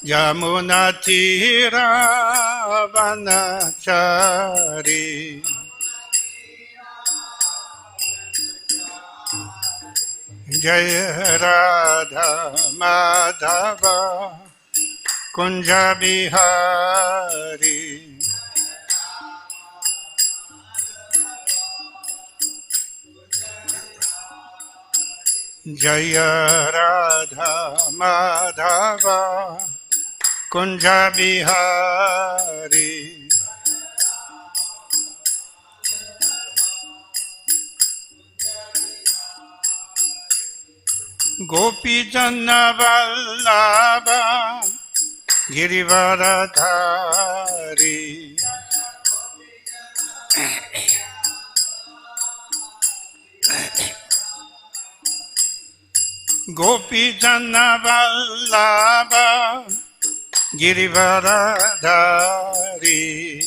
Yamuna Tira Vanachari Jaya Radha Madhava Kunja Bihari Jaya Radha Madhava Kunja Bihari Gopi Janna Vallabha Girivaradhari Gopi Janna Vallabha Girivaradhari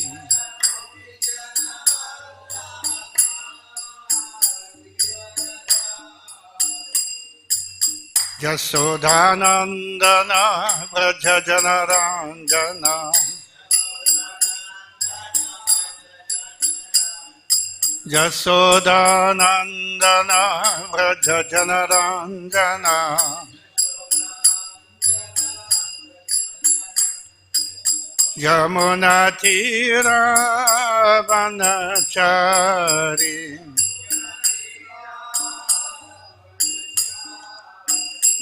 Yasodhanandana Vraja Janaranjana Yasodhanandana Vraja Janaranjana Yamuna Tira Vanachari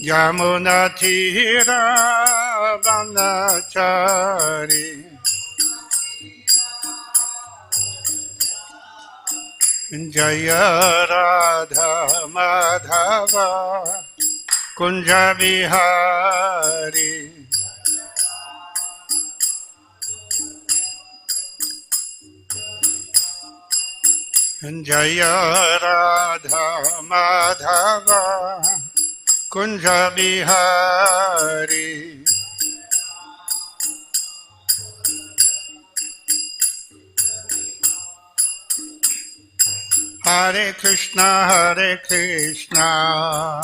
Yamuna Tira Vanachari Jaya Radha Madhava Kunja Bihari Jaya Radha Madhava Kunja Bihari Hare Krishna Hare Krishna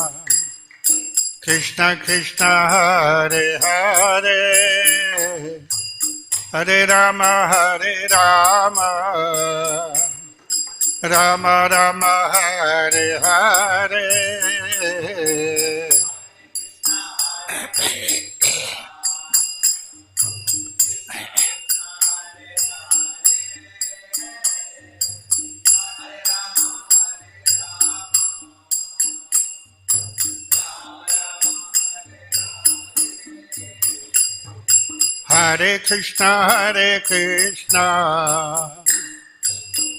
Krishna Krishna Hare Hare Hare Rama Hare Rama Rama Rama Hare Hare Hare Krishna Hare Krishna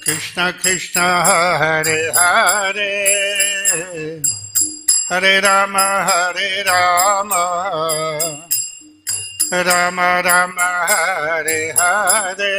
Krishna Krishna Hare Hare Hare Rama Hare Rama Rama Rama Hare Hare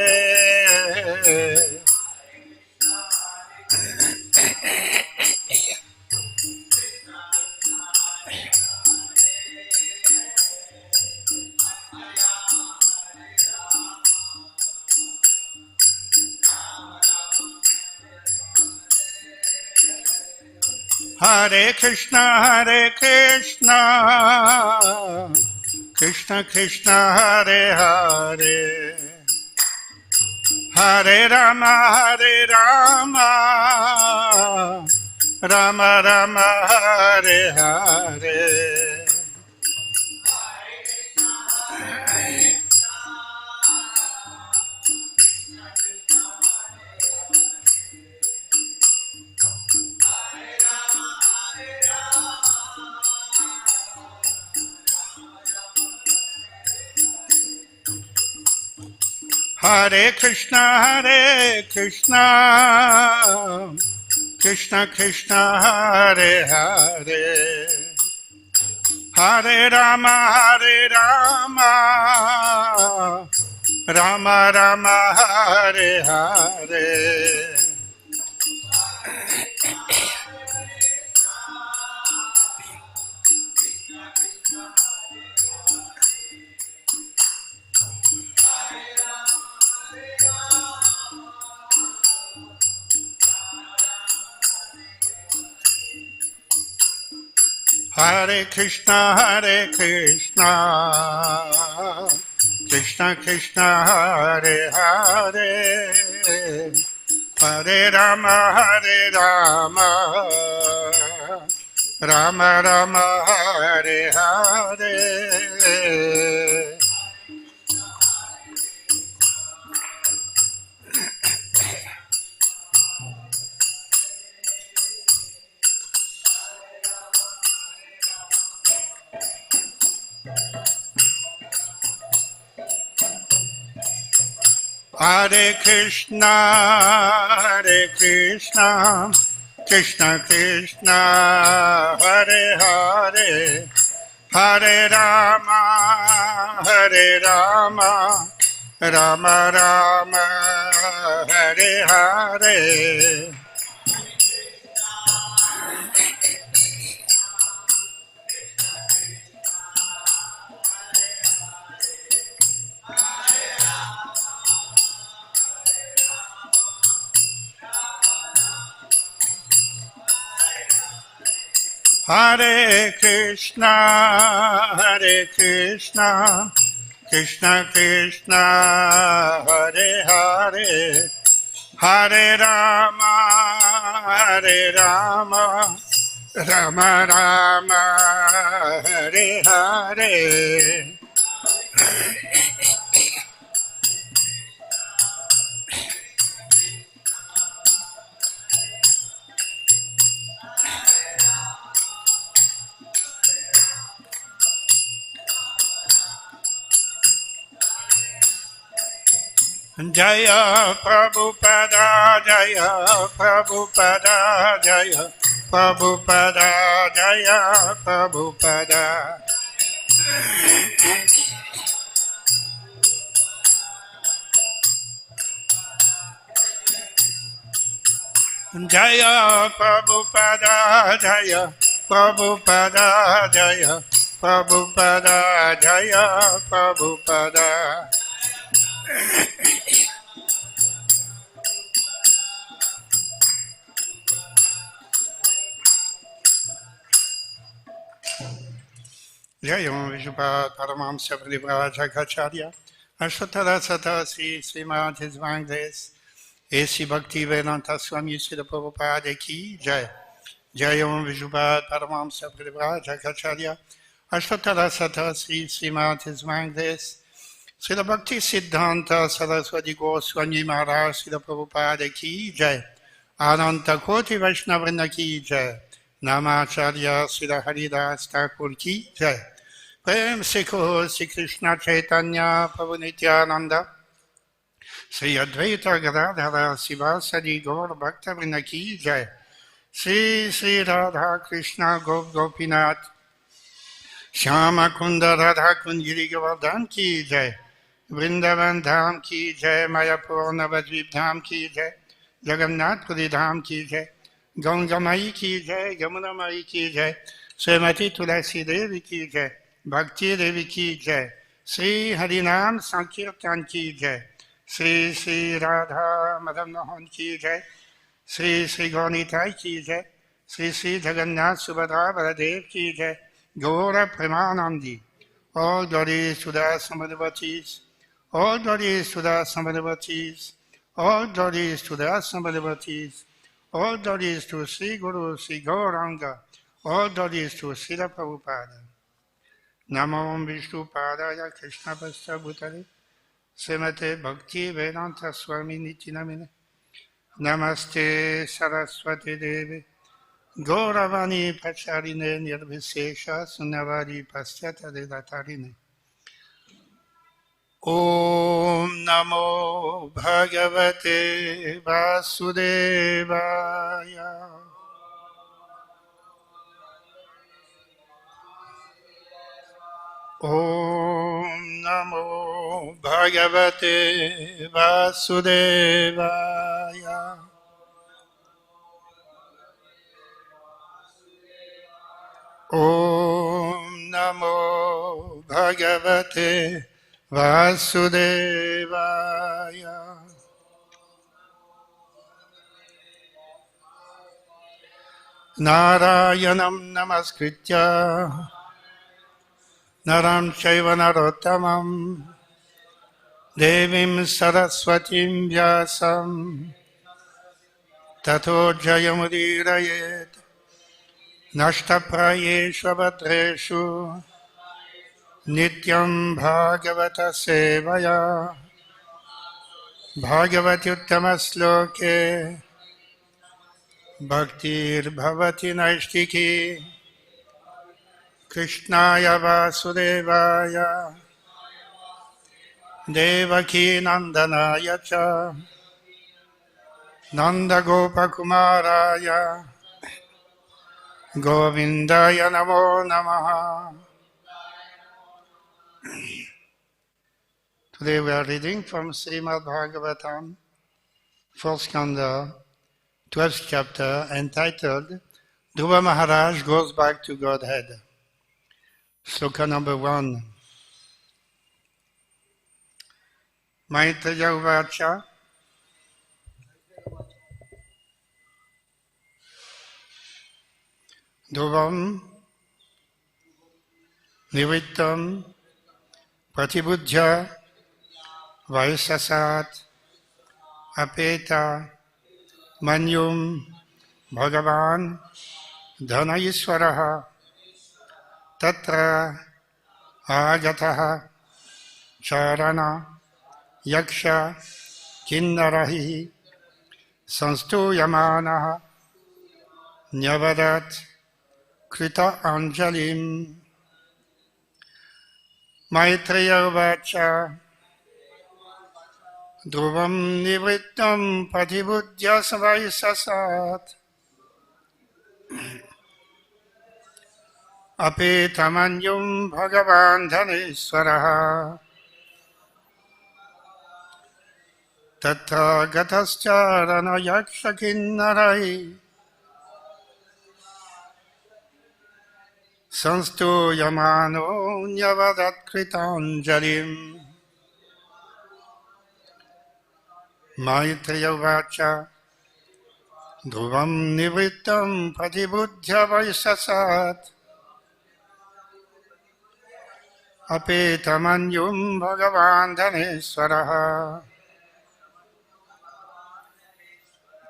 Hare Krishna Hare Krishna Krishna Krishna Hare Hare Hare Rama Hare Rama Rama Rama Hare Hare Hare Krishna Hare Krishna Krishna Krishna Hare Hare Hare Rama Hare Rama Rama Rama Hare Hare Hare Krishna, Hare Krishna, Krishna Krishna, Hare Hare, Hare Rama, Hare Rama, Rama Rama, Hare Hare. Hare Krishna, Hare Krishna, Krishna Krishna, Hare Hare, Hare Rama, Hare Rama, Rama Rama, Hare Hare. Hare Krishna, Hare Krishna, Krishna Krishna, Hare Hare, Hare Rama, Hare Rama, Rama Rama, Hare Hare. Jaya Prabhupada, Jaya Prabhupada, Jaya Prabhupada, Jaya Prabhupada. Jaya Prabhupada, Jaya Prabhupada, Jaya Prabhupada, Jaya Prabhupada. Jayam Vishupad Paramamsa Pradipajacharya Ashatara Sata Sri Srimad His Vangles Esi Bhakti Vedanta Swami Srila Prabhupada Ki Jai. Jayam Vishupad Paramamsa Pradipajacharya Ashatara Sata Sri Srimad His Vangles Srila Bhakti Siddhanta Saraswati Goswami Maharaj Srila Prabhupada Ki Jai. Ananta Koti Vaishnavrinda Ki Jai. Namacharya Srila Haridas Thakur Ki Jai. Prem se kho Sri Krishna Chaitanya Prabhu Nityananda Sri Advaita Gadadhara Sivasadi Gaur Bhakta Vrinda Ki Jai. Sri Sri Radha Krishna Gop Gopinath Shyama Kunda Radha Kundgiri Govardhan Ki Jai. Vrindavan Dham Ki Jai. Mayapur Navadvip Dham Ki Jai. Jagannath Puri Dham Ki Jai. Ganga Mai Ki Jai. Yamuna Mai Ki Jai. Srimati Tulasi Devi Ki Jai. Bhakti Devi Ki Jai. Sri Harinam Sankirtan Ki Jai. Sri Sri Radha Madan Mohan Ki Jai. Sri Sri Gaunitai Ki Jai. Sri Sri Jagannath Subhadra Baladev Ki Jai. Gaura Premanandi. All glories to the Samadhivatis. All glories to the Samadhivatis. All glories to the Samadhivatis. All glories to Sri Guru Sri Gauranga. All glories to Srila Prabhupada. Namo Vishnu Padaya Krishna Pasta Bhutale Srimate Bhakti Vedanta Swami Niti Namine Namaste Saraswati Devi Gauravani Pacharine Nirvisesha Sunavari Pasyata Dedatarine Om Namo Bhagavate Vasudevaya Om Namo Bhagavate Vasudevaya Om Namo Bhagavate Vasudevaya Narayanam namaskritya naram chaiva narottamam devim saraswatim vyasam tato jayamudirayet nashtaprayeshu bhadreshu nityam bhagavata sevaya bhagavati uttamasloke bhaktir bhavati naistiki krishnaya vasudevaya devaki nandanaya cha nanda gopakumaraya govindaya namo namaha. Today we are reading from Srimad Bhagavatam, 4th Skanda, 12th chapter, entitled Dhruva Maharaj Goes Back to Godhead. Sloka number 1. Maitreya Uvacha Dhruvam Nivrittam Pratibudhya Vaisasat Apeta Manyum Bhagavan Dhanayiswaraha Tatra Agataha Charana Yaksha Kinnarahi Sanstuyamanaha Nyavadat Krita Anjalim. Maitreya Uvacha Dhruvam Nivrittam Patibudhya Svaisasat Apetamanyum Bhagavan Dhaneswaraha Tatra Gatascharana Yaksha Kinnarai Sanstu Yamano Nyavadat Kritanjalim. Maitreya Uvacha Dhruvam Nivrittam Patibudhya Vaisasat Apetamanyum Bhagavan Dhaneswaraha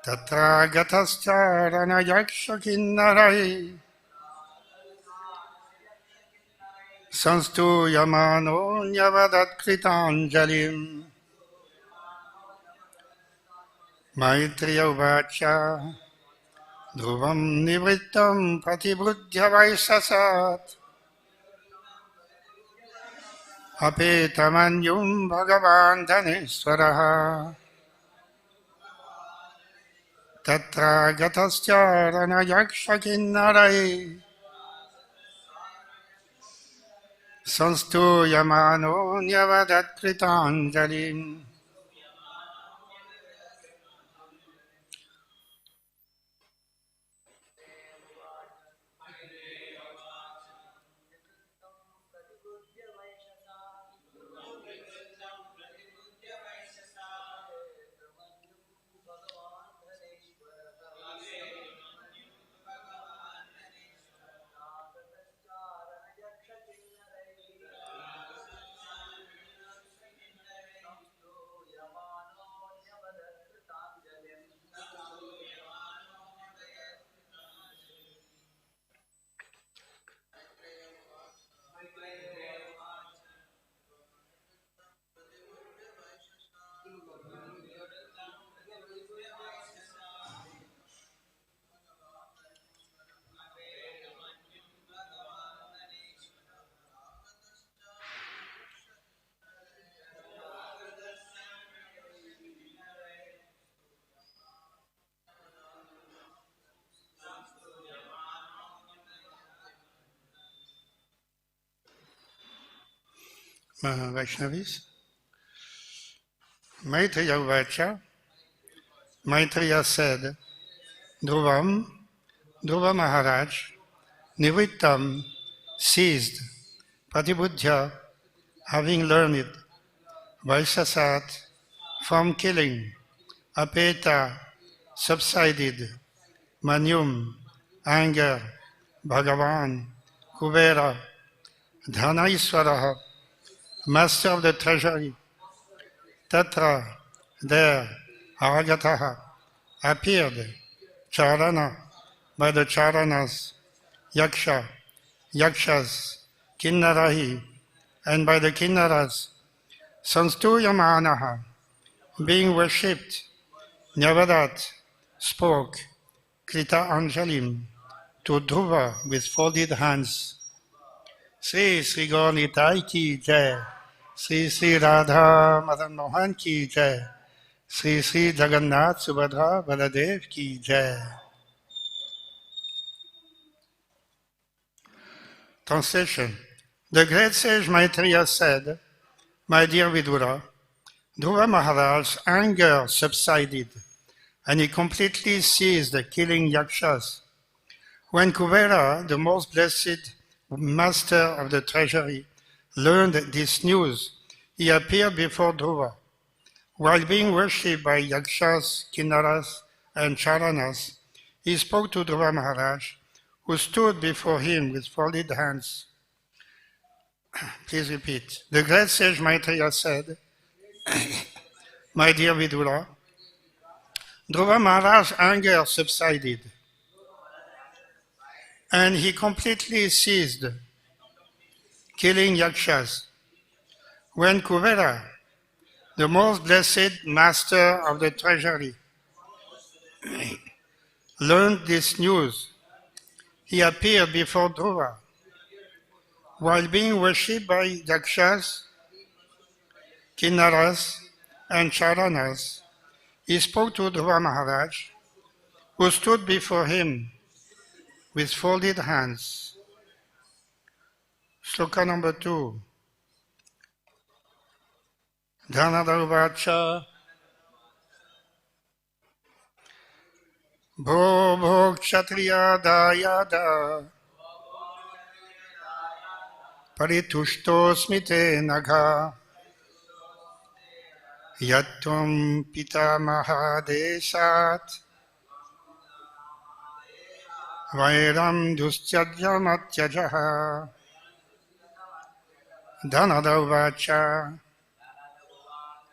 Tatra Gatascharana Yaksha Kinnarai Sanstu Yamano Nyavadat Kritanjalim. Maitreya Uvacha Dhruvam Nivrittam Patibudhya Vaisasat Apetamanyum Bhagavan Dhaneswaraha Tatra Gatascharana Yaksha Kinnarai Sanstu Yamano Nyavadat Kritanjalim. Vaishnavis. Maitreya Uvacha. Maitreya said, Dhruva Maharaj, Nivrittam, ceased, Patibudhya, having learned it, Vaisasat, from killing, Apeta, subsided, Manyum, anger, Bhagavan, Kubera, Dhanaiswaraha, master of the treasury, Tatra, there, Aragataha, appeared, Charana, by the Charanas, Yaksha, Yakshas, Kinnarahi, and by the Kinnaras, Sanstuyamanaha, being worshipped, Navadat spoke, Krita Anjalim, to Dhruva with folded hands. Sri Sri Gaur Nitai ki jai, Sri Sri Radha Madan Mohan ki jai, Sri Sri Jagannath Subhadra Baladev ki jai. Translation. The great sage Maitreya said, my dear Vidura, Dhruva Maharaj's anger subsided and he completely ceased killing yakshas. When Kuvera, the most blessed master of the treasury, learned this news, he appeared before Dhruva. While being worshipped by yakshas, kinnaras, and charanas, he spoke to Dhruva Maharaj, who stood before him with folded hands. Please repeat. The great sage Maitreya said, my dear Vidura, Dhruva Maharaj's anger subsided, and he completely ceased killing yakshas. When Kuvera, the most blessed master of the treasury, learned this news, he appeared before Dhruva. While being worshipped by yakshas, kinnaras, and charanas, he spoke to Dhruva Maharaj, who stood before him with folded hands. Shloka number 2. Dhanadavacha Bho Bho Kshatriya Dayada Paritushto Smite Nagha Yatvam Pita Mahadeshat Vairam Dustyajamatyajah Dhanadavacha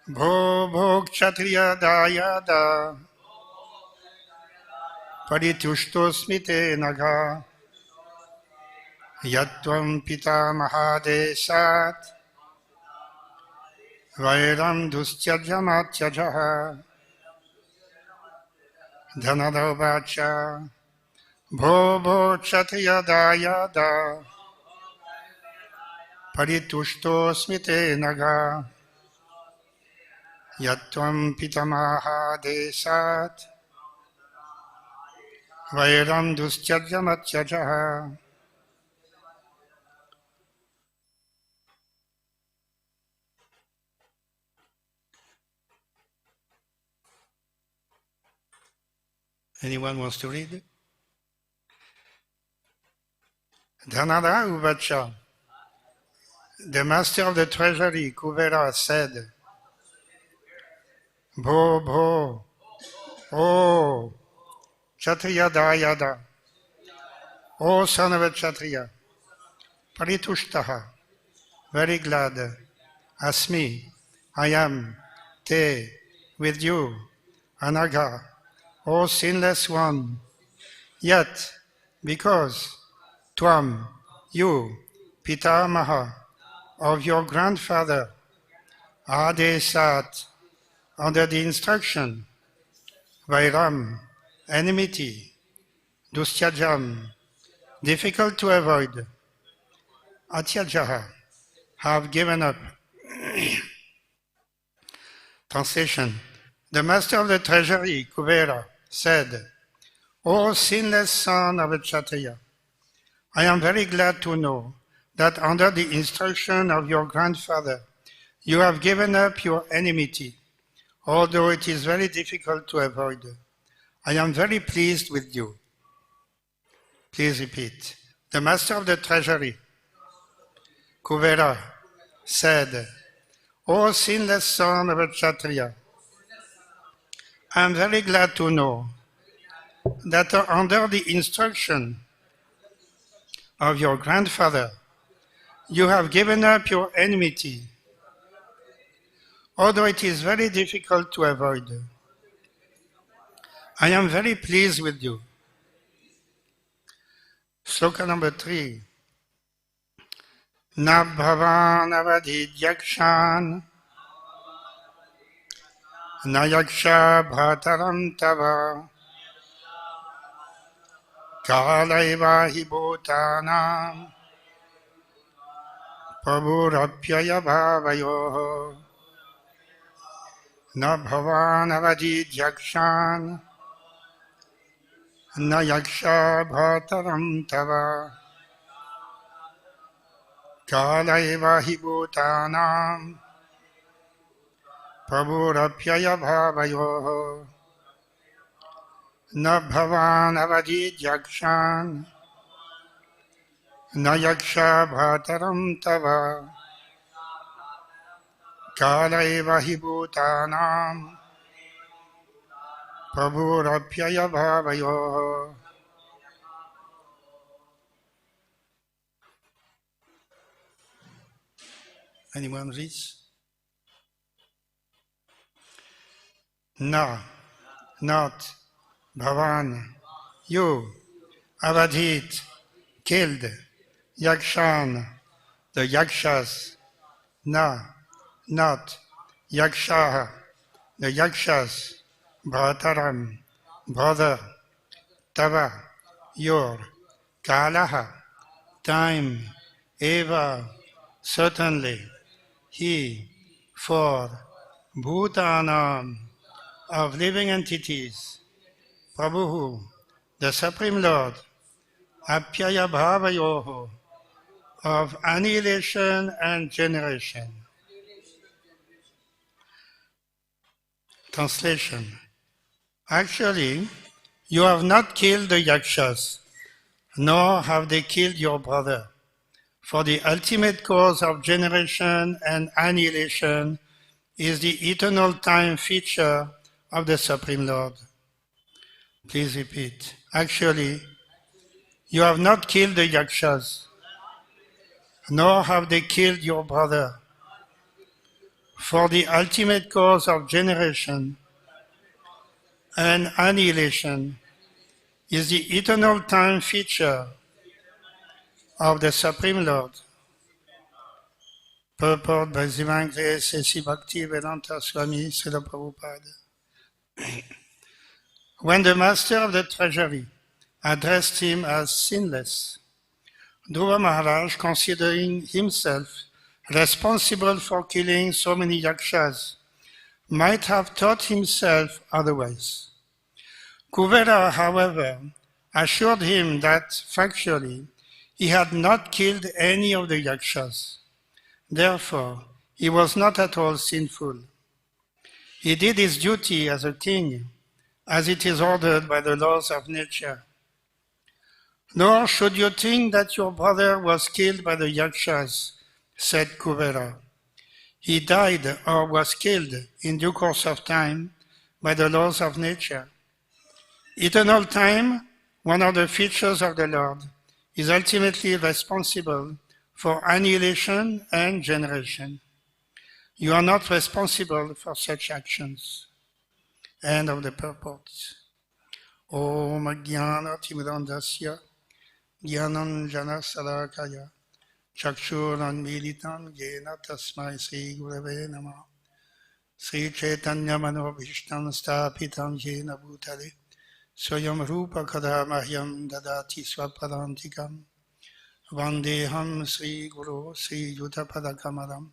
Bho Bho Kshatriya Dayada Paritushto Smite Nagha Yatvam Pita Mahadeshat Vairam Dustyajamatyajah Dhanadavacha Bho Bho Kshatriya Dayada Paritushto Smite Nagha Yatvam Pitamaha Desat Vairam Dustyajamatyajah. Anyone wants to read? Dhanada Uvacha, the master of the treasury, Kuvera, said, Bho Bho, oh, Kshatriya Dayada, oh son of a Kshatriya, Paritushtaha, very glad, Asmi, I am, Te, with you, Anaga, O sinless one, yet, because Tvam, you, Pitamaha, of your grandfather, Adesat, under the instruction, Vairam, enmity, Dustyajam, difficult to avoid, Atyajaha, have given up. Translation. The master of the treasury, Kuvera, said, O sinless son of a Kshatriya, I am very glad to know that under the instruction of your grandfather, you have given up your enmity, although it is very difficult to avoid. I am very pleased with you. Please repeat. The master of the treasury, Kuvera, said, O sinless son of a Kshatriya, I am very glad to know that under the instruction of your grandfather, you have given up your enmity, although it is very difficult to avoid. I am very pleased with you. Sloka number 3. Nabhavan avadidyakshan nayaksha bhataram tava kalayva hi bhutanam prabhurapyaya bhavayoho Nabhavan avadidyakshan nayaksha bhataram tava kalayva hi bhutanam prabhurapyaya bhavayoho Nabhavan avadidyakshan nayaksha bhataram tava kalayva hi bhutanam prabhurapyaya bhavayoho Anyone reads? No, not Bhavan, you, Avadhit, killed, Yakshan, the Yakshas, no, not Yaksha, the Yakshas, Bhataram, brother, Tava, your, Kalaha, time, Eva, certainly, he, for, Bhutanam, of living entities, Prabhu, the Supreme Lord, Apyaya Bhavayoho, of annihilation and generation. Translation. Actually, you have not killed the Yakshas, nor have they killed your brother, for the ultimate cause of generation and annihilation is the eternal time feature of the Supreme Lord. Please repeat. Actually, you have not killed the Yakshas, nor have they killed your brother, for the ultimate cause of generation and annihilation is the eternal time feature of the Supreme Lord. Purport by Divine Grace A.C. Bhaktivedanta Swami Srila Prabhupada. When the Master of the Treasury addressed him as sinless, Dhruva Maharaj, considering himself responsible for killing so many yakshas, might have thought himself otherwise. Kuvera, however, assured him that factually he had not killed any of the yakshas. Therefore, he was not at all sinful. He did his duty as a king, as it is ordered by the laws of nature. Nor should you think that your brother was killed by the yakshas, said Kuvera. He died or was killed in due course of time by the laws of nature. Eternal time, one of the features of the Lord, is ultimately responsible for annihilation and generation. You are not responsible for such actions. End of the purport. Om Jnana Timrandasya Jnananjana Salakaya Chakshuranmilitam Yena Tasmai Sri Gurave Namah Sri Chaitanya Manobhishtam Stapitam Yena Bhutale Swayam Rupa Kadamahyam Dadati Swapadantikam Vandeham Sri Guru Sri Yutapadakamaram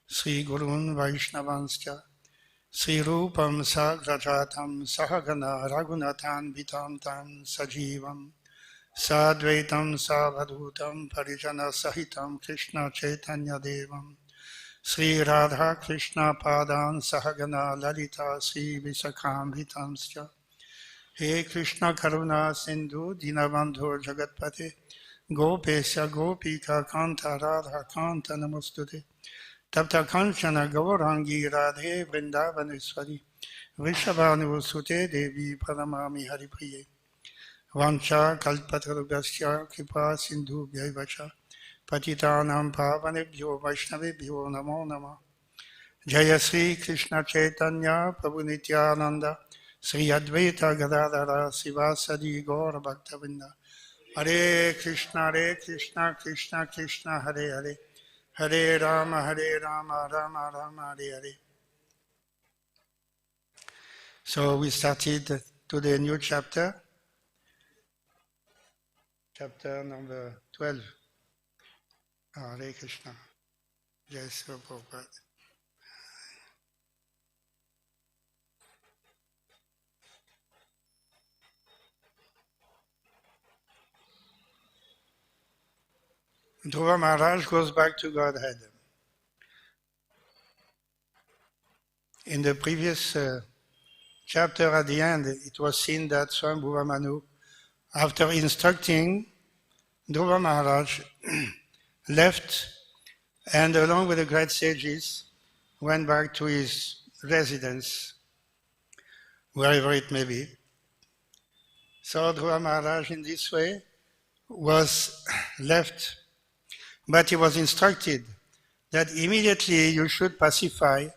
Sri Gurun Vaishnavanscha Sri Rupam Sagrajatam Sahagana Raghunathan Vitam Tam Sajivam Sadvaitam Savadhutam Parijana Sahitam Krishna Chaitanya Devam Sri Radha Krishna Padan Sahagana Lalita Sri Visakham Vitamscha He Krishna Karuna Sindhu Dinabandhu Jagatpate Gopesya Gopika Kanta Radha Kanta Namostute Tapta Kanchana Gaurangi Radhe Vrindavaneshwari Vrishabhanu Sute Devi Paramami Haripriye Vancha kalpatarubhyasya kripa sindhu bhyaivacha patitanam pavanebhyo vaishnavebhyo namo namah. Jaya Sri Krishna Chaitanya Prabhu Nityananda Sri Advaita Gadadara Sivasadi Gaura Bhaktavinda. Hare Krishna Krishna Krishna Hare Hare Hare Rama Rama Rama Hare Hare. So we started today a new chapter number 12. Hare Krishna. Jai Sri Prabhupada. Dhruva Maharaj goes back to Godhead. In the previous chapter at the end, it was seen that Swambhuva Manu, after instructing Dhruva Maharaj, left and along with the great sages went back to his residence, wherever it may be. So Dhruva Maharaj in this way was left, but he was instructed that immediately you should pacify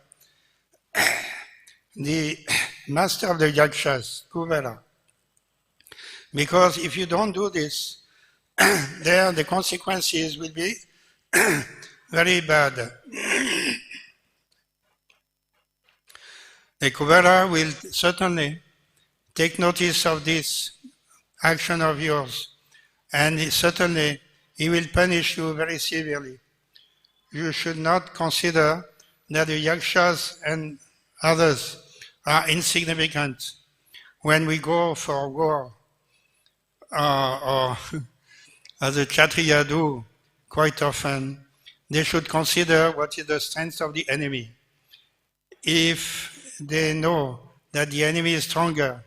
the master of the Yakshas, Kuvera. Because if you don't do this, there the consequences will be very bad. The Kuvera will certainly take notice of this action of yours, and certainly he will punish you very severely. You should not consider that the Yakshas and others are insignificant when we go for war, or as the Kshatriya do quite often. They should consider what is the strength of the enemy. If they know that the enemy is stronger,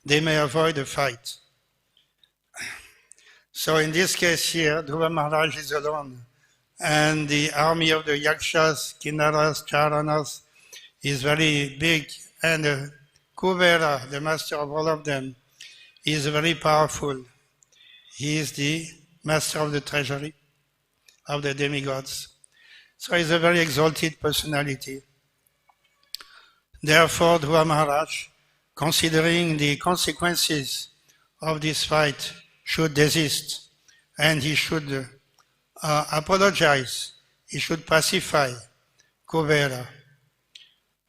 they may avoid the fight. So in this case here, Dhruva Maharaj is alone, and the army of the Yakshas, Kinnaras, Charanas is very big, and Kuvera, the master of all of them, is very powerful. He is the master of the treasury of the demigods. So he's a very exalted personality. Therefore, Dhruva Maharaj, considering the consequences of this fight, should desist, and he should apologize. He should pacify Kuvera.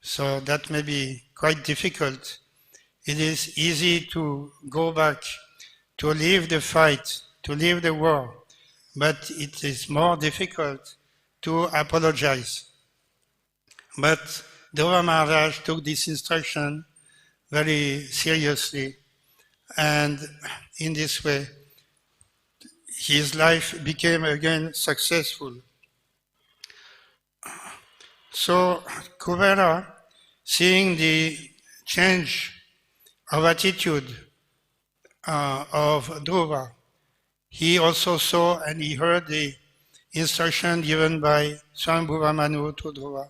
So that may be quite difficult. It is easy to go back, to leave the fight, to leave the war, but it is more difficult to apologize. But Dhruva Maharaj took this instruction very seriously, and in this way, his life became again successful. So Kuvera, seeing the change of attitude of Dhruva, he also saw and he heard the instruction given by Swambhuva Manu to Dhruva.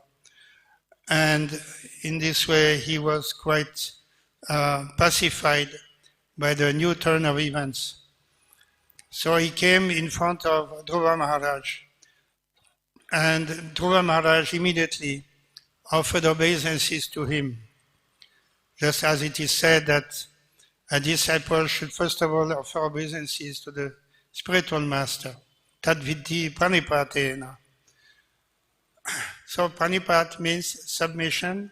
And in this way, he was quite pacified by the new turn of events. So he came in front of Dhruva Maharaj, and Dhruva Maharaj immediately offered obeisances to him, just as it is said that a disciple should first of all offer obeisances to the spiritual master. Tad vidhi pranipatena. So pranipat means submission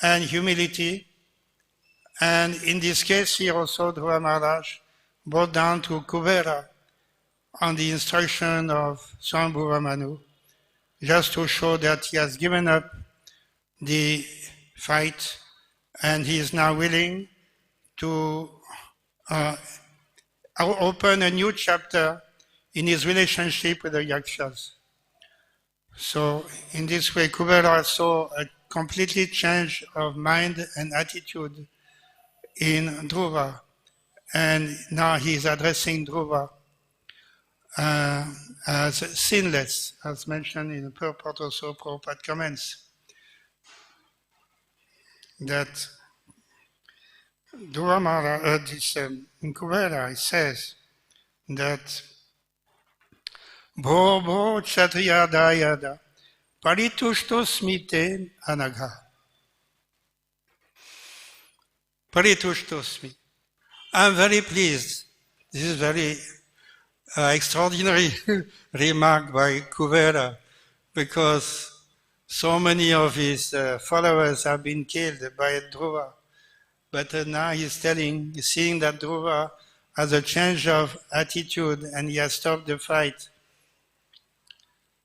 and humility. And in this case here also Dhruva Maharaj brought down to Kuvera on the instruction of Swambhuva Manu, just to show that he has given up the fight and he is now willing to open a new chapter in his relationship with the Yakshas. So in this way, Kuvera saw a completely change of mind and attitude in Dhruva, and now he is addressing Dhruva as sinless, as mentioned in the purport also Prabhupada comments, that Dhruva Maharaj, in Kuvera, it says that Bho Bho Kshatriya Dayada Paritushto Smite Anagha. Paritushto Smite. I'm very pleased. This is very extraordinary remark by Kuvera, because so many of his followers have been killed by Dhruva. But now he's seeing that Dhruva has a change of attitude and he has stopped the fight.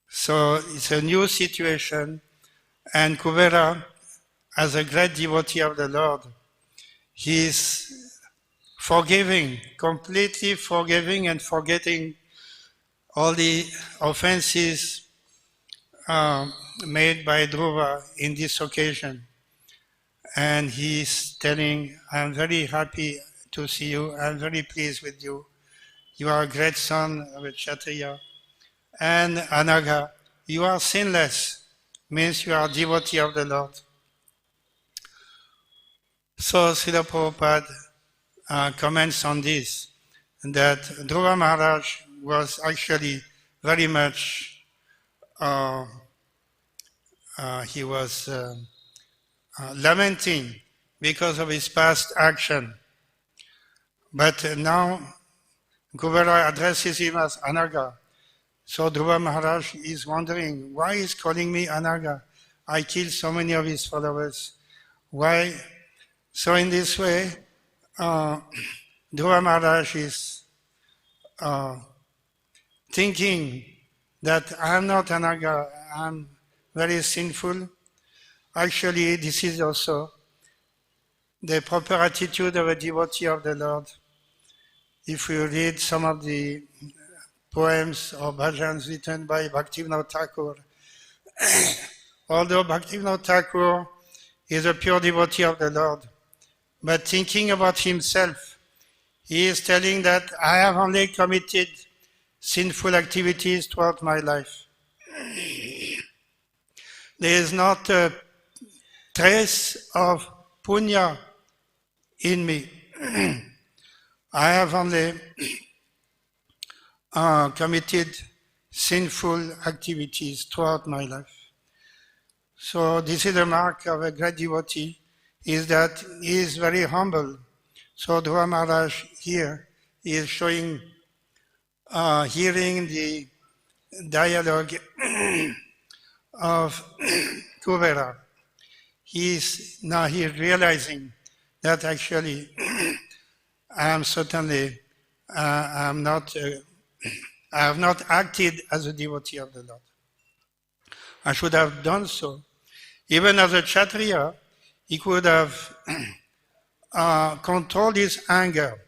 So it's a new situation, and Kuvera, as a great devotee of the Lord, he's forgiving, completely forgiving and forgetting all the offenses made by Dhruva in this occasion. And he's telling, I'm very happy to see you, I'm very pleased with you. You are a great son of a Kshatriya. And Anaga, you are sinless, means you are a devotee of the Lord. So Srila Prabhupada comments on this, that Dhruva Maharaj was actually very much, he was lamenting because of his past action. But now Kuvera addresses him as Anaga. So Dhruva Maharaj is wondering, why is calling me Anaga? I killed so many of his followers. Why? So in this way, Dhruva Maharaj is thinking that I'm not Anaga, I'm very sinful. Actually, this is also the proper attitude of a devotee of the Lord. If you read some of the poems or bhajans written by Bhaktivinoda Thakur, although Bhaktivinoda Thakur is a pure devotee of the Lord, but thinking about himself, he is telling that I have only committed sinful activities throughout my life. There is not a trace of punya in me. I have only committed sinful activities throughout my life. So this is the mark of a great devotee, is that he is very humble. So Dhruva Maharaj here is showing, hearing the dialogue of Kuvera. He is realizing that actually I am certainly, I have not acted as a devotee of the Lord. I should have done so. Even as a Kshatriya, he could have controlled his anger.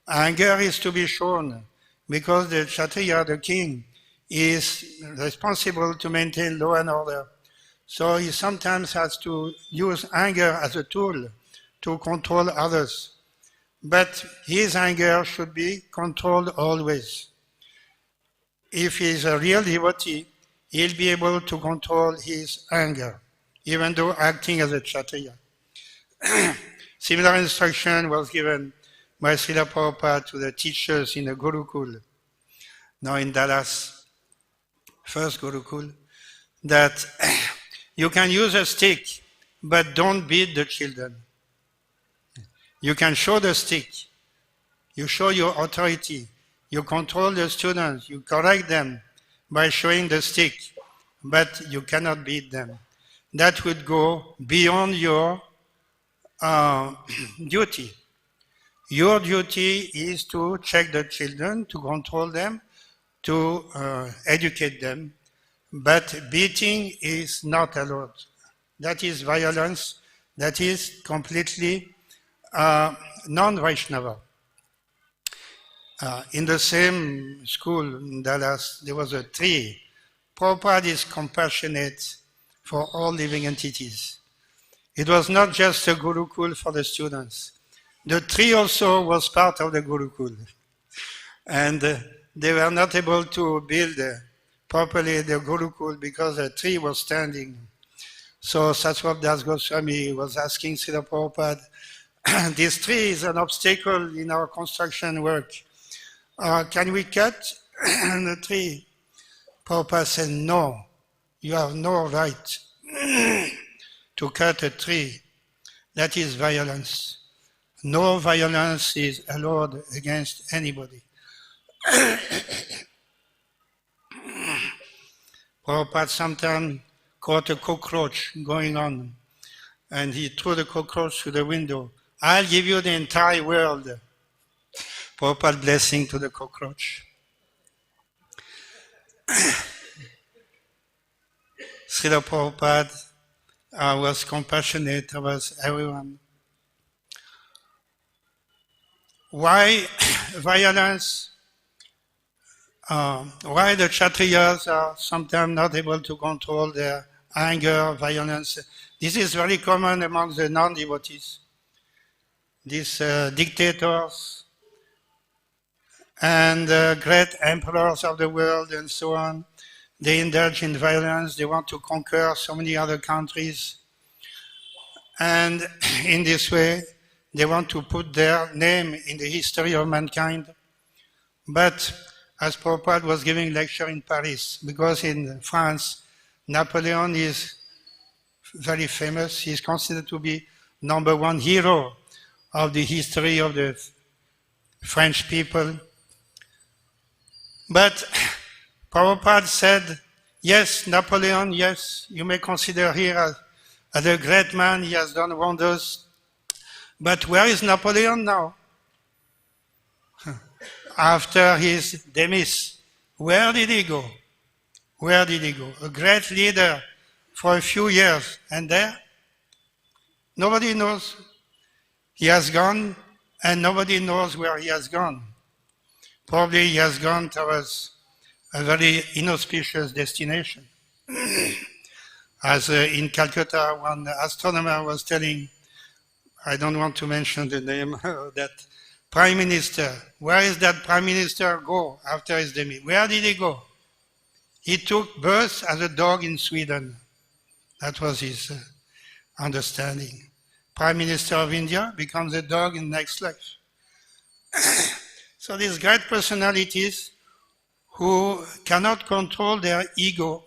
Anger is to be shown because the Kshatriya, the king, is responsible to maintain law and order. So he sometimes has to use anger as a tool to control others. But his anger should be controlled always. If he is a real devotee, he'll be able to control his anger, even though acting as a Kshatriya. Similar instruction was given by Srila Prabhupada to the teachers in the Gurukul, now in Dallas, first Gurukul, that you can use a stick, but don't beat the children. You can show the stick. You show your authority. You control the students. You correct them by showing the stick, but you cannot beat them. That would go beyond your duty. Your duty is to check the children, to control them, to educate them, but beating is not allowed. That is violence. That is completely non-Vaishnava. In the same school in Dallas, there was a tree. Prabhupada is compassionate for all living entities. It was not just a Gurukul for the students. The tree also was part of the Gurukul. And they were not able to build properly the Gurukul because the tree was standing. So Saswab Das Goswami was asking Srila Prabhupada, this tree is an obstacle in our construction work. Can we cut the tree? Prabhupada said, no, you have no right to cut a tree. That is violence. No violence is allowed against anybody. Prabhupada sometimes caught a cockroach going on, and he threw the cockroach through the window. I'll give you the entire world. Prabhupada blessing to the cockroach. Srila Prabhupada was compassionate towards everyone. Why violence? Why the Kshatriyas are sometimes not able to control their anger, violence? This is very common among the non-devotees. These dictators and great emperors of the world and so on, they indulge in violence. They want to conquer so many other countries. And in this way, they want to put their name in the history of mankind. But as Prabhupada was giving lecture in Paris, because in France, Napoleon is very famous. He is considered to be #1 hero of the history of the French people. But Prabhupada said, yes, Napoleon, yes, you may consider here as a great man, he has done wonders. But where is Napoleon now? After his demise, where did he go? Where did he go? A great leader for a few years, and there? Nobody knows. He has gone, and nobody knows where he has gone. Probably he has gone towards a very inauspicious destination. As in Calcutta, one astronomer was telling, I don't want to mention the name of that prime minister. Where is that prime minister go after his demise? Where did he go? He took birth as a dog in Sweden. That was his understanding. Prime Minister of India becomes a dog in next life. So these great personalities who cannot control their ego,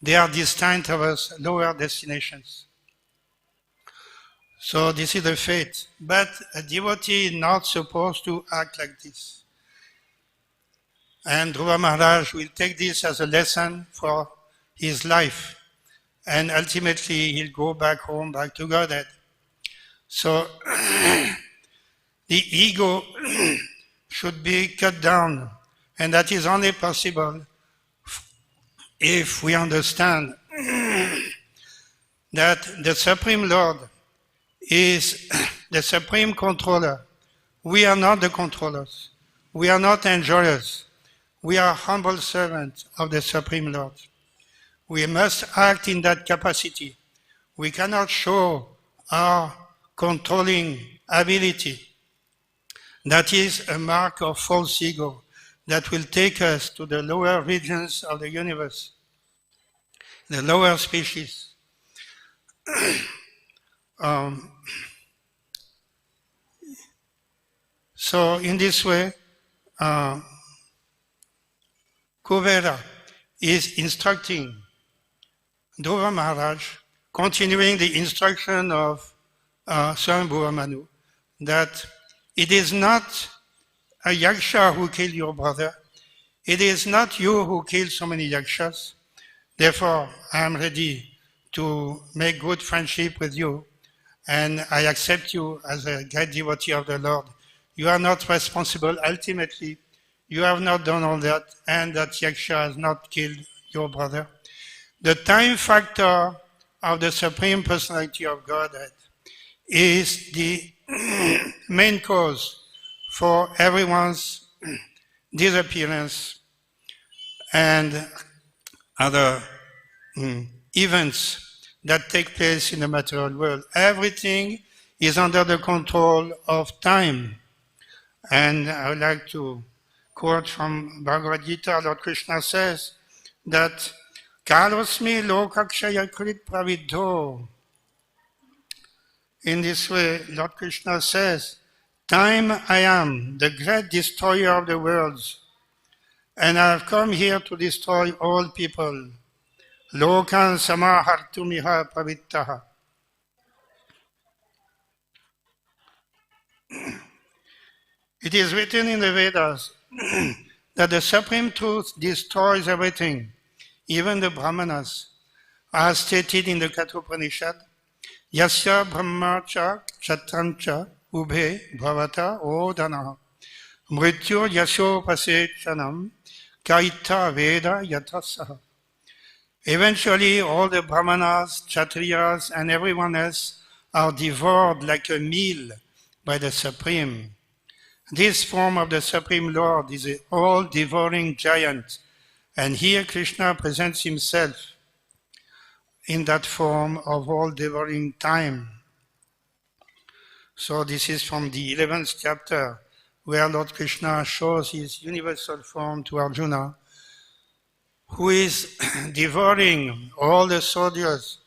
they are destined towards lower destinations. So this is the fate. But a devotee is not supposed to act like this. And Dhruva Maharaj will take this as a lesson for his life. And ultimately he'll go back home, back to Godhead. So the ego should be cut down. And that is only possible if we understand that the Supreme Lord is the supreme controller. We are not the controllers. We are not enjoyers. We are humble servants of the Supreme Lord. We must act in that capacity. We cannot show our controlling ability. That is a mark of false ego that will take us to the lower regions of the universe, the lower species. So in this way, Kuvera is instructing Dhruva Maharaj, continuing the instruction of Swayambhuva Manu, that it is not a yaksha who killed your brother. It is not you who killed so many yakshas. Therefore, I am ready to make good friendship with you, and I accept you as a great devotee of the Lord. You are not responsible. Ultimately, you have not done all that, and that yaksha has not killed your brother. The time factor of the Supreme Personality of Godhead is the main cause for everyone's disappearance and other events that take place in the material world. Everything is under the control of time. And I would like to quote from Bhagavad Gita. Lord Krishna says that Kalosmi lokakshaya krit pravidho. In this way, Lord Krishna says, "Time I am, the great destroyer of the worlds, and I have come here to destroy all people. Lokan samahartumiha pavittaha." It is written in the Vedas that the Supreme Truth destroys everything, even the Brahmanas, as stated in the Kathopanishad, Yasya brahmacha kshatrancha ubhe bhavata odana mrityu yasho pasechanam kaita veda yatasaha. Eventually, all the Brahmanas, Kshatriyas, and everyone else are devoured like a meal by the Supreme. This form of the Supreme Lord is an all-devouring giant, and here Krishna presents himself in that form of all-devouring time. So this is from the 11th chapter, where Lord Krishna shows his universal form to Arjuna, who is devouring all the soldiers.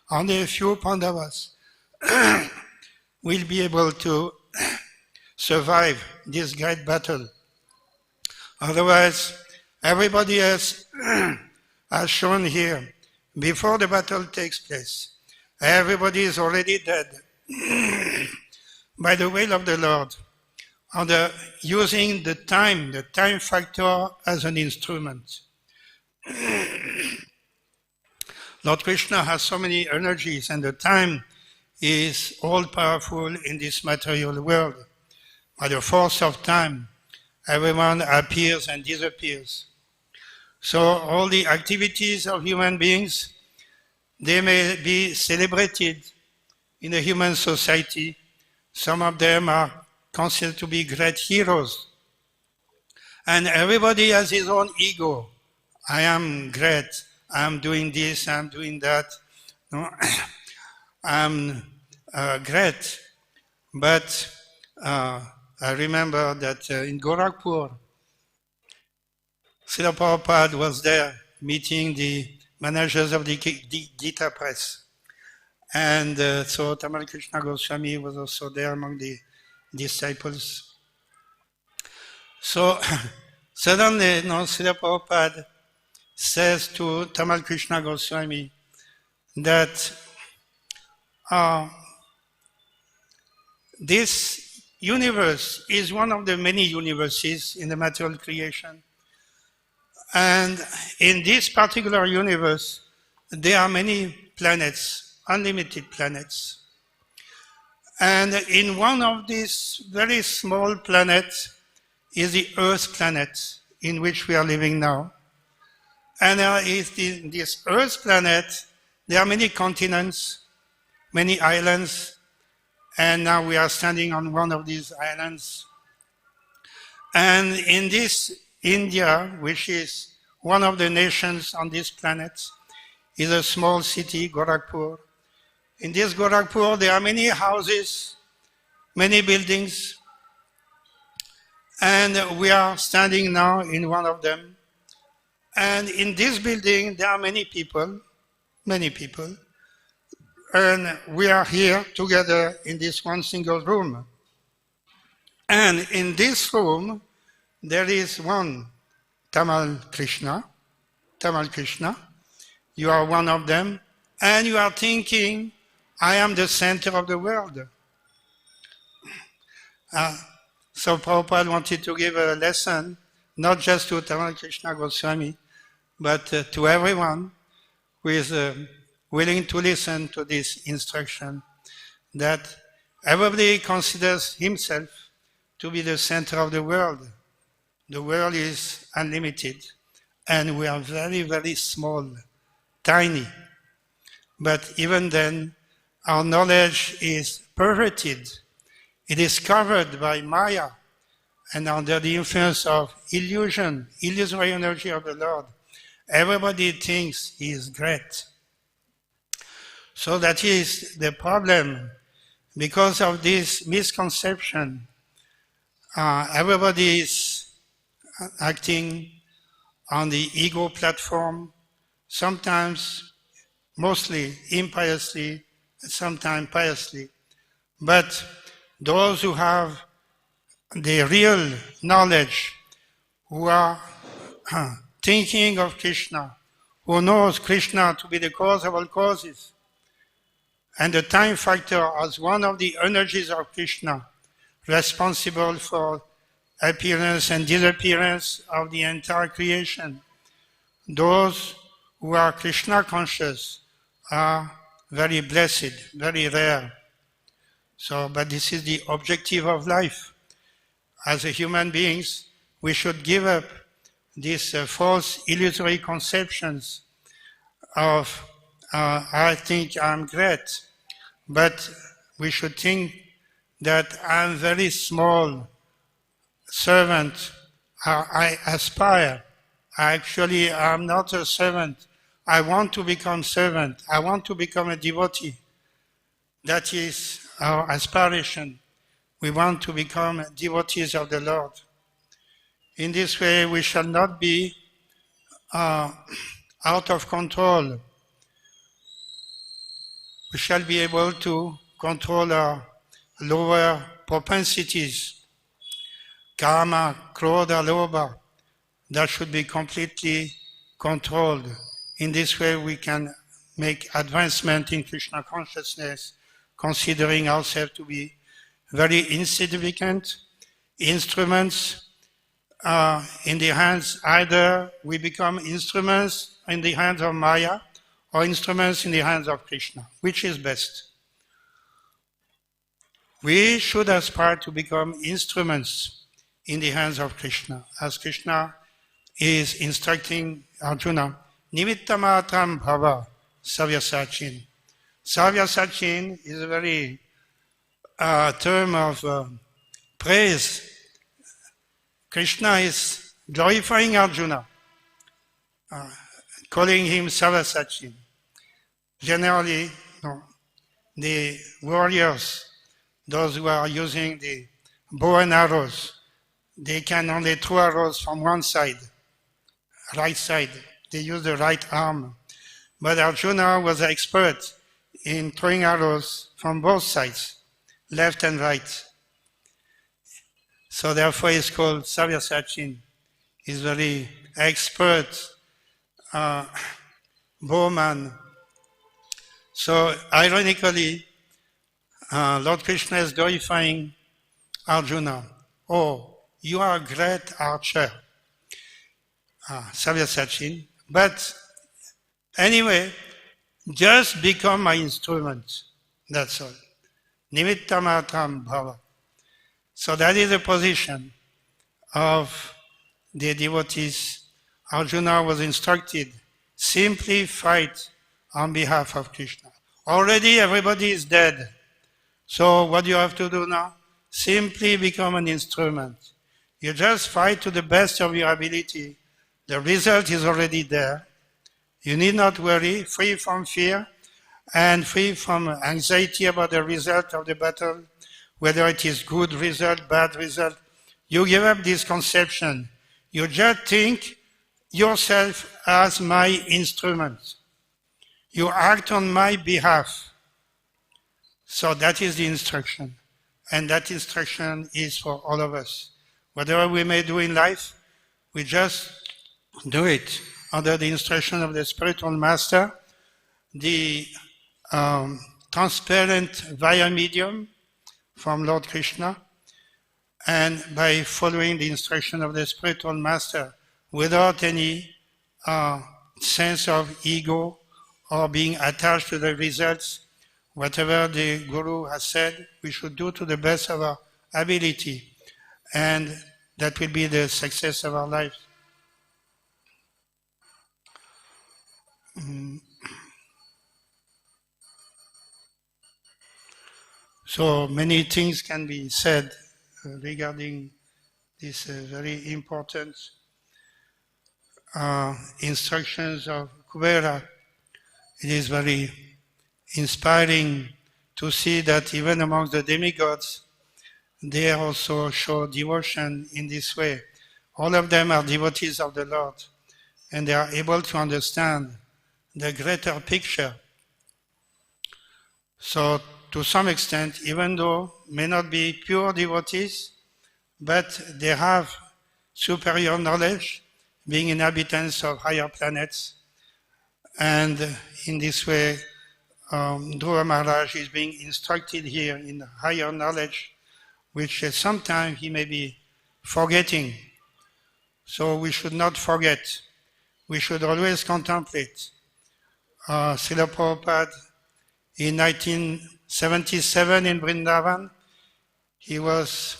Only a few Pandavas will be able to survive this great battle. Otherwise, everybody else, as shown here, before the battle takes place, everybody is already dead by the will of the Lord, using the time factor as an instrument. Lord Krishna has so many energies, and the time is all-powerful in this material world. By the force of time, everyone appears and disappears. So all the activities of human beings, they may be celebrated in a human society. Some of them are considered to be great heroes. And everybody has his own ego. I am great. I'm doing this, I'm doing that. No? I'm great. But I remember that in Gorakhpur, Srila Prabhupada was there meeting the managers of the Gita Press. And so Tamal Krishna Goswami was also there among the disciples. So suddenly, Srila Prabhupada says to Tamal Krishna Goswami that this universe is one of the many universes in the material creation. And in this particular universe, there are many planets, unlimited planets. And in one of these very small planets is the Earth planet in which we are living now. And in this Earth planet, there are many continents, many islands, and now we are standing on one of these islands. And in this India, which is one of the nations on this planet, is a small city, Gorakhpur. In this Gorakhpur, there are many houses, many buildings, and we are standing now in one of them. And in this building, there are many people, and we are here together in this one single room. And in this room, there is one Tamal Krishna. You are one of them, and you are thinking, I am the center of the world. So Prabhupada wanted to give a lesson, not just to Tamal Krishna Goswami, but to everyone who is willing to listen to this instruction, that everybody considers himself to be the center of the world. The world is unlimited, and we are very, very small, tiny. But even then, our knowledge is perverted. It is covered by Maya, and under the influence of illusion, illusory energy of the Lord, everybody thinks he is great. So that is the problem. Because of this misconception, everybody is acting on the ego platform, sometimes, mostly impiously, sometimes piously. But those who have the real knowledge, who are thinking of Krishna, who knows Krishna to be the cause of all causes, and the time factor as one of the energies of Krishna, responsible for appearance and disappearance of the entire creation. Those who are Krishna conscious are very blessed, very rare. So, but this is the objective of life. As a human beings, we should give up these false illusory conceptions of I think I'm great, but we should think that I'm very small servant. I aspire. Actually, I'm not a servant. I want to become servant. I want to become a devotee. That is our aspiration. We want to become devotees of the Lord. In this way, we shall not be out of control. We shall be able to control our lower propensities, karma, krodha, lobha. That should be completely controlled. In this way, we can make advancement in Krishna consciousness, considering ourselves to be very insignificant instruments in the hands. Either we become instruments in the hands of Maya or instruments in the hands of Krishna. Which is best? We should aspire to become instruments in the hands of Krishna. As Krishna is instructing Arjuna, Nimittamatram bhava savyasachin. Savyasachin is a very term of praise. Krishna is glorifying Arjuna, calling him Savyasachin. Generally, the warriors, those who are using the bow and arrows, they can only throw arrows from one side, right side. They use the right arm. But Arjuna was an expert in throwing arrows from both sides, left and right. So therefore he's called Savyasachin. He's very expert bowman. So ironically, Lord Krishna is glorifying Arjuna. Oh, you are a great archer, Savyasachin. But anyway, just become my instrument. That's all. Nimittamatram bhava. So that is the position of the devotees. Arjuna was instructed, simply fight on behalf of Krishna. Already everybody is dead. So what do you have to do now? Simply become an instrument. You just fight to the best of your ability. The result is already there. You need not worry, free from fear and free from anxiety about the result of the battle, whether it is good result, bad result. You give up this conception. You just think yourself as my instrument. You act on my behalf. So that is the instruction. And that instruction is for all of us. Whatever we may do in life, we just do it under the instruction of the spiritual master, the transparent via medium from Lord Krishna, and by following the instruction of the spiritual master without any sense of ego or being attached to the results. Whatever the Guru has said, we should do to the best of our ability, and that will be the success of our lives. So many things can be said regarding this very important instructions of Kubera. It is very inspiring to see that even amongst the demigods, they also show devotion in this way. All of them are devotees of the Lord, and they are able to understand the greater picture. So to some extent, even though may not be pure devotees, but they have superior knowledge, being inhabitants of higher planets. And in this way, Dhruva Maharaj is being instructed here in higher knowledge, which sometimes he may be forgetting. So we should not forget. We should always contemplate. Srila Prabhupada, in 1977 in Vrindavan, he was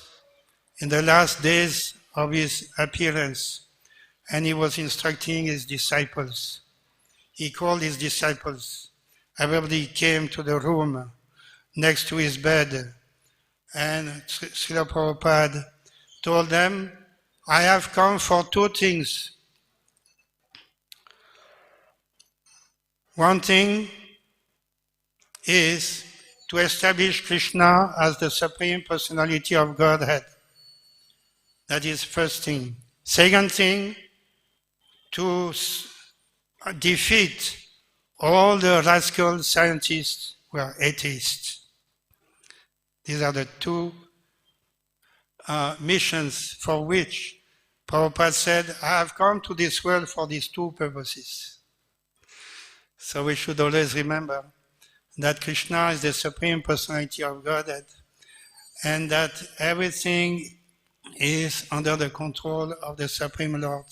in the last days of his appearance, and he was instructing his disciples. He called his disciples. Everybody came to the room next to his bed, and Srila Prabhupada told them, I have come for two things. One thing is to establish Krishna as the Supreme Personality of Godhead. That is first thing. Second thing, to defeat all the rascal scientists who are atheists. These are the two missions for which Prabhupada said, I have come to this world for these two purposes. So we should always remember that Krishna is the Supreme Personality of Godhead, and that everything is under the control of the Supreme Lord.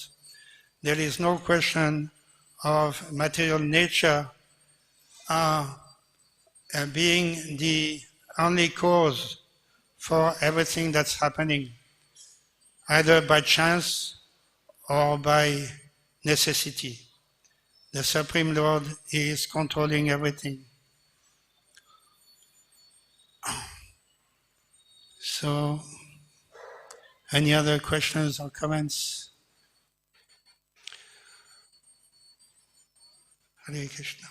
There is no question of material nature being the only cause for everything that's happening, either by chance or by necessity. The Supreme Lord is controlling everything. So, any other questions or comments? Hare Krishna.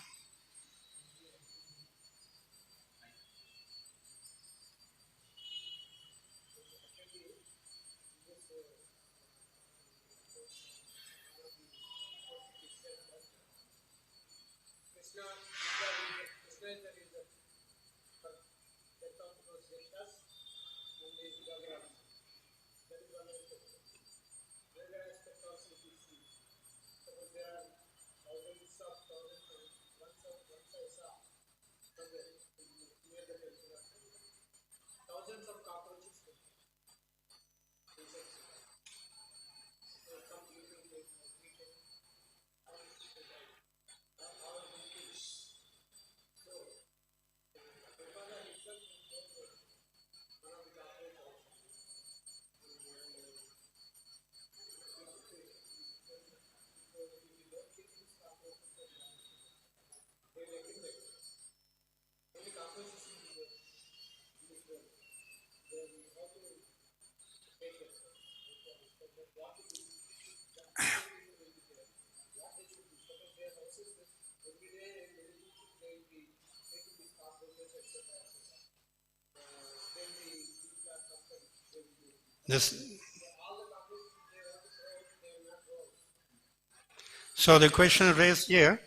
So the question raised here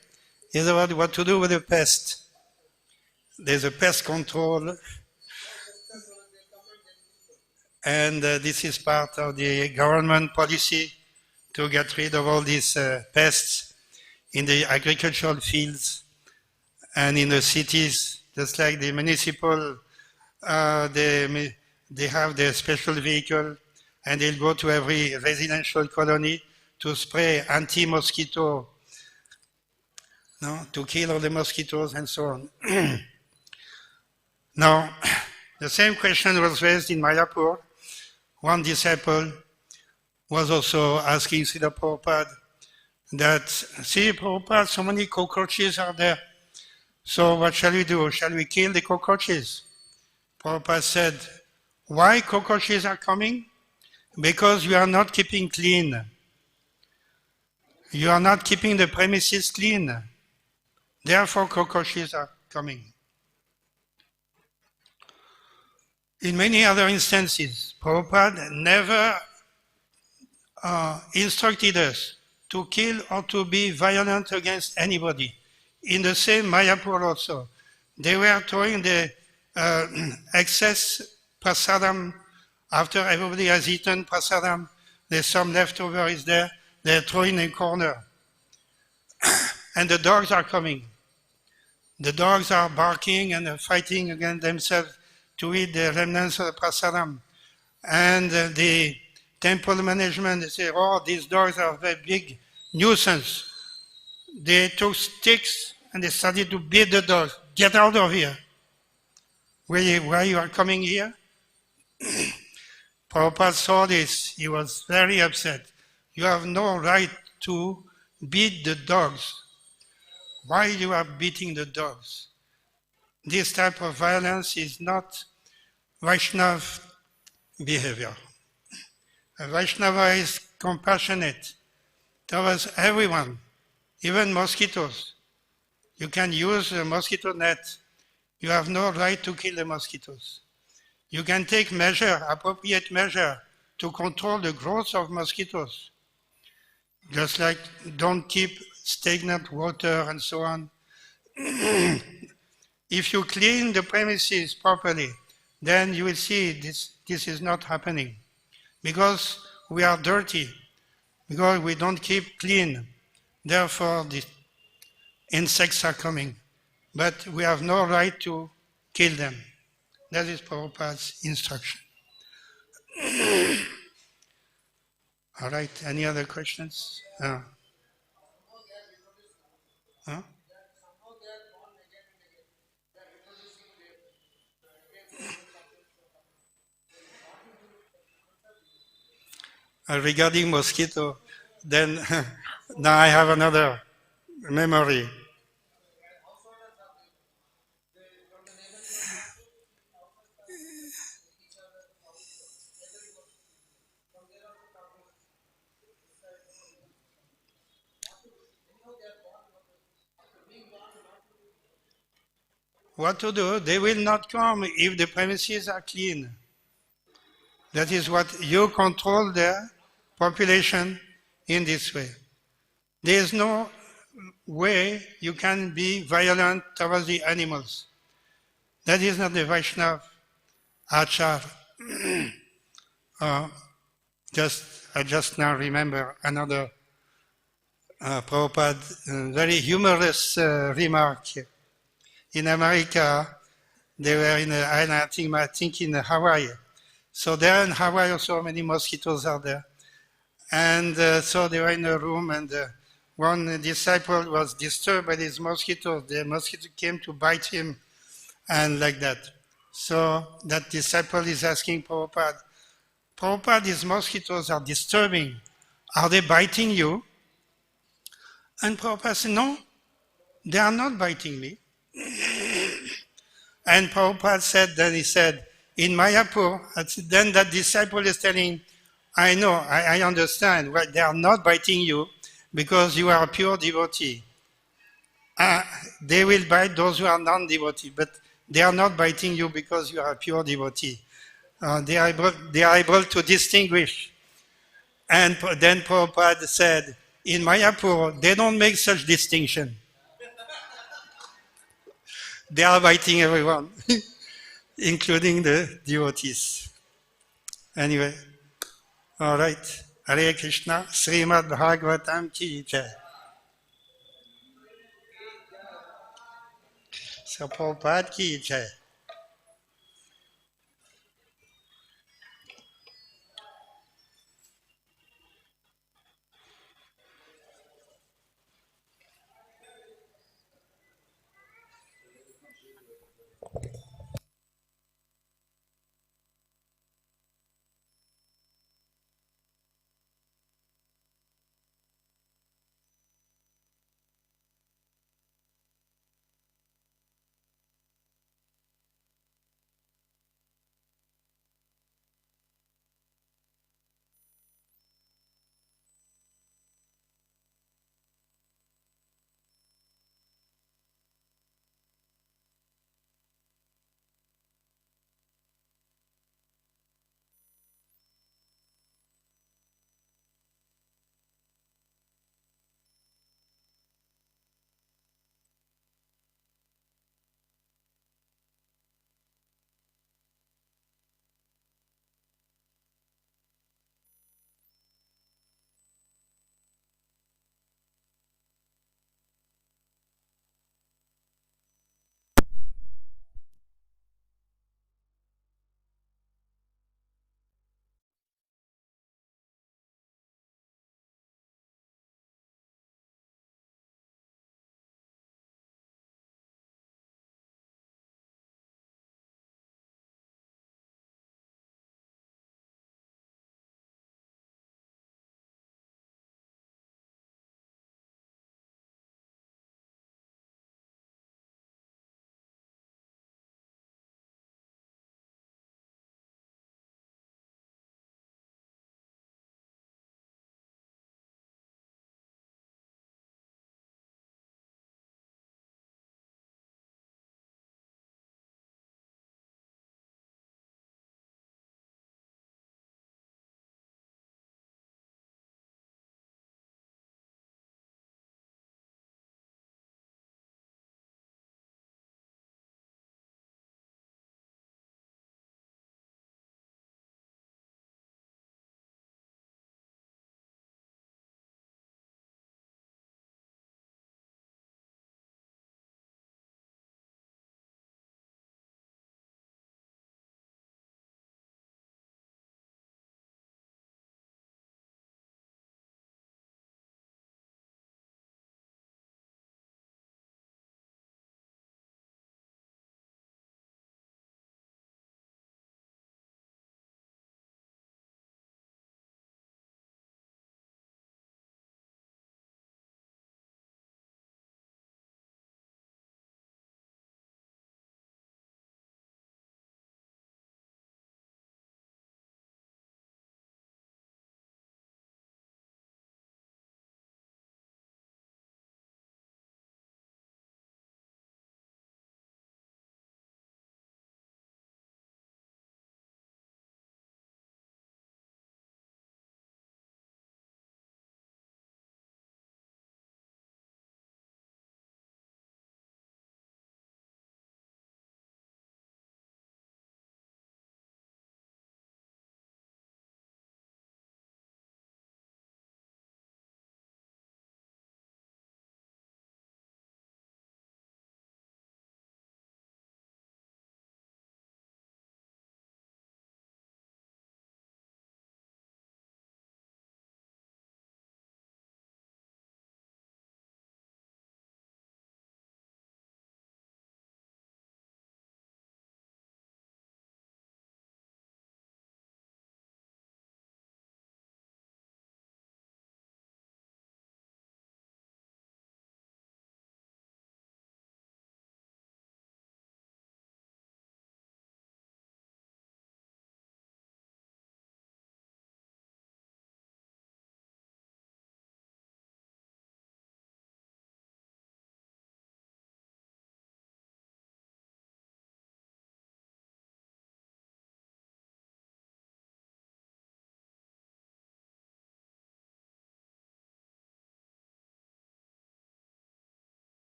is about what to do with the pest. There's a pest control, and this is part of the government policy to get rid of all these pests in the agricultural fields and in the cities, just like the municipal, they have their special vehicle, and they'll go to every residential colony to spray anti-mosquito, to kill all the mosquitoes and so on. Now, the same question was raised in Mayapur. One disciple was also asking Srila Prabhupada that, see Prabhupada, so many cockroaches are there. So what shall we do? Shall we kill the cockroaches? Prabhupada said, why cockroaches are coming? Because you are not keeping clean. You are not keeping the premises clean. Therefore, cockroaches are coming. In many other instances, Prabhupada never instructed us to kill or to be violent against anybody. In the same Mayapur also, They were throwing the excess prasadam after everybody has eaten prasadam. There's some leftover is there. They're throwing in a corner. And the dogs are coming. The dogs are barking and fighting against themselves to eat the remnants of the prasadam. And the temple management, they say, oh, these dogs are a very big nuisance. They took sticks and they started to beat the dogs. Get out of here. Why you are coming here? Prabhupada saw this. He was very upset. You have no right to beat the dogs. Why you are beating the dogs? This type of violence is not Vaishnava behavior. A Vaishnava is compassionate towards everyone, even mosquitoes. You can use a mosquito net. You have no right to kill the mosquitoes. You can take appropriate measure to control the growth of mosquitoes. Just like don't keep stagnant water and so on. If you clean the premises properly, then you will see this is not happening. Because we are dirty, because we don't keep clean. Therefore, the insects are coming. But we have no right to kill them. That is Prabhupada's instruction. All right, any other questions? Huh? Regarding mosquito, then now I have another memory. What to do? They will not come if the premises are clean. That is what you control their population in this way. There is no way you can be violent towards the animals. That is not the Vaishnava achar. I just now remember another Prabhupada very humorous remark. In America, they were in an island, I think in Hawaii. So there in Hawaii, so many mosquitoes are there. And so they were in a room, and one disciple was disturbed by these mosquitoes. The mosquito came to bite him, and like that. So that disciple is asking Prabhupada, Prabhupada, these mosquitoes are disturbing. Are they biting you? And Prabhupada said, no, they are not biting me. And Prabhupada said, then he said, in Mayapur, then that disciple is telling, I know, I understand, right? They are not biting you because you are a pure devotee. They will bite those who are non-devotee, but they are not biting you because you are a pure devotee. They are able to distinguish. And then Prabhupada said, in Mayapur, they don't make such distinction. They are biting everyone, including the devotees. Anyway, all right. Hare Krishna, Srimad Bhagavatam ki jai. So Prabhupada ki jai.